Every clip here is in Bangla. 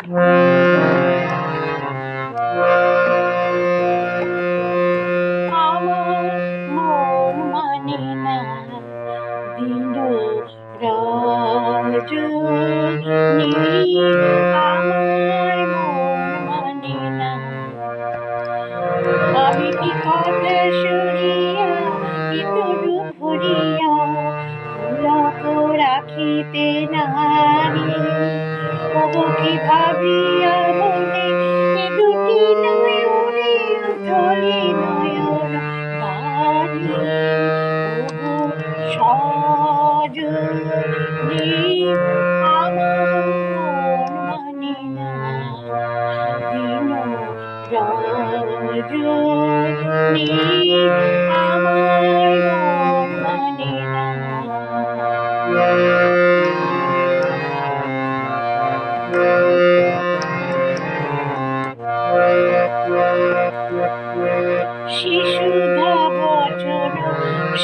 আমার মন মানে না দিন রজনী, আমার মন মানে না। আমি কি কথা শুনিয়া কি তরু ভরিয়া পুলক রাখিতে নারী, ওগো কি ভাবিয়া মনে এ দুটি নয়নে থলি নয়ন বাড়ি, ওগো সজনী আমার মন মানে না দিন রজনী, আমার মন মানে না। শিশুধা বচন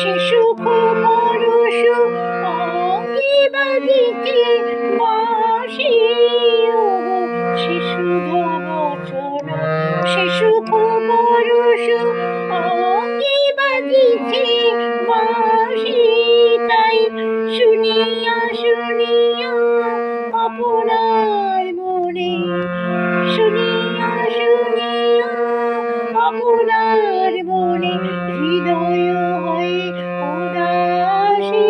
শিশু পরশ অঙ্গে বাজিতে বাঁশি, শিশুধা বচন শিশু পরশ অঙ্গে বাজিতে বাঁশি, তাই শুনিয়া শুনিয়া আপনার মনে, শুনিয়া শুনিয়া আপনার মনে হৃদয় হয় উদাসী,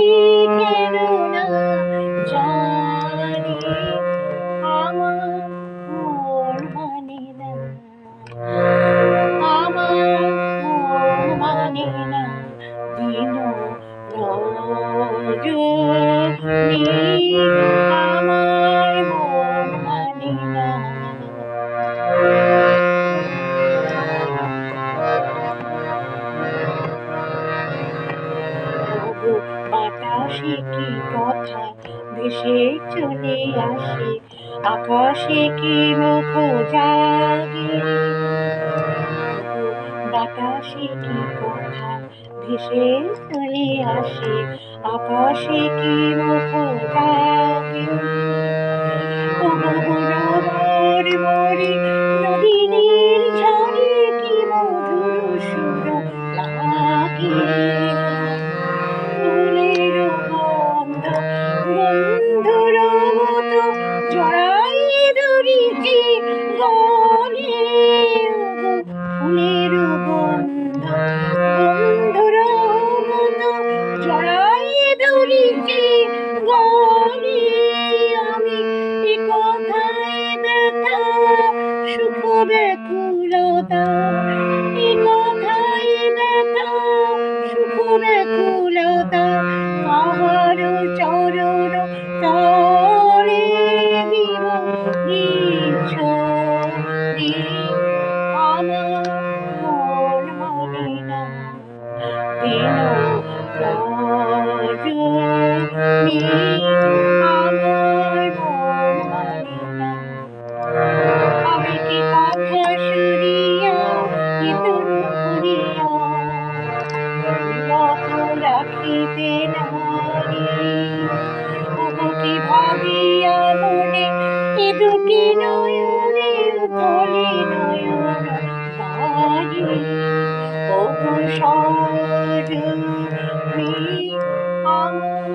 কেন না জানি আমার মন মানে না, আমার মন মানে না দিন রজনী, আমার মন মানে না। বাতাসে কি কথা ভেসে চলে আসে, আকাশে কি মুখ জাগে, বাতাসে কি কথা ভেসে চলে আসে, আকাশে কি মুখ জাগে, ওগো বরাবর মরে নদীর ঝরে কি মধুর সুর লাগে, ফুলের গন্ধ বন্ধুর মতো জড়াইয়ে ধরিতে গলে, ফুলের গন্ধ বন্ধুর মতো জড়াইয়ে ধরিতে গলে, আমি এ কথায় ব্যথা সুখ ব্যাকুলতা, এ কথায় ব্যথা সুখ ব্যাকুলতা, কাহার চরণ তলে দিব বিছড়ি, আমার মন মানে না দিন রজনী, আমার মন মানে না। আমি কি কথা শুনিয়া কি তরু ভরিয়া পুলক রাখিতে নারী, ওগো কি ভাবিয়া মনে এ দুটি নয়নে থলি নয়ন বাড়ি, ওগো সজনী আমার